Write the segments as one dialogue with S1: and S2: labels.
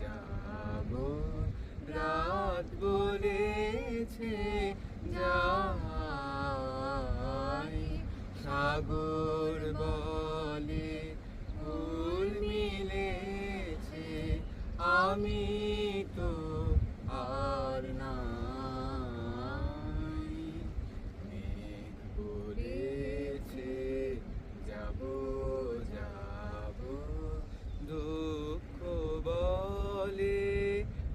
S1: যাব রাত বলেছে যাই, সাগর বলে ফুল মিলেছে, আমি তো আর নাই। মেঘ বলেছে যাব যাব, দুঃখ বলে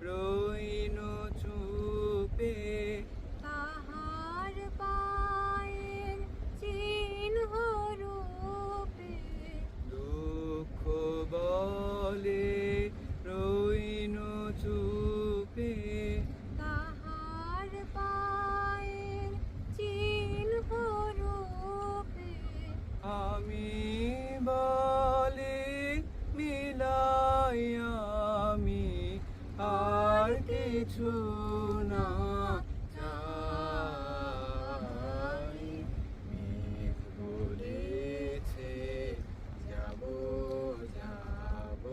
S1: রইন চুপে,
S2: তাহার পায়ের চিহ্ন রূপে।
S1: দুঃখ বলে রইন চুপে,
S2: তাহার পায়ের চিহ্ন রূপে।
S1: আমি বলে মিলাই আমি আর কিছু না চাই। মেঘ বলেছে যাব যাব,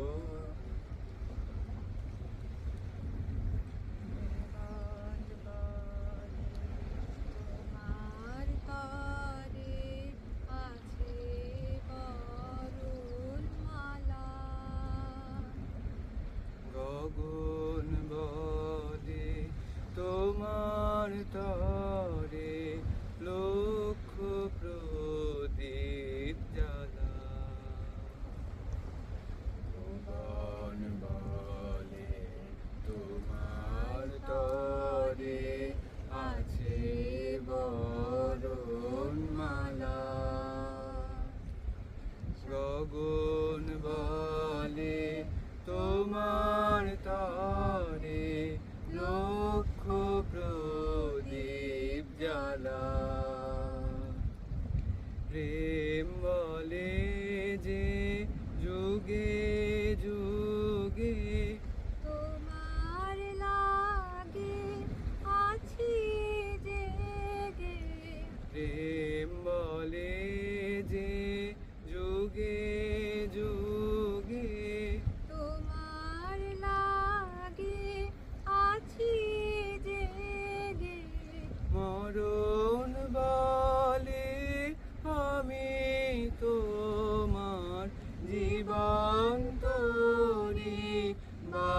S2: তোমার তরে আছে বরুণ মালা।
S1: গগন বলে তোমার তরে লক্ষ প্রদীপ জ্বালা। ভুবন বলে তোমার তরে আছে বরুণ মালা। গগন বলে তোমার তরে লক্ষ প্রদীপ জ্বালা। প্রেম বলে যে যুগে যুগে
S2: তোমার লাগে আছি জেগে।
S1: প্রেম বলে যে যুগে যুগে,
S2: তোমার লাগে আছি জেগে।
S1: মরণ বলে আমি তোমার জীবন তরি বা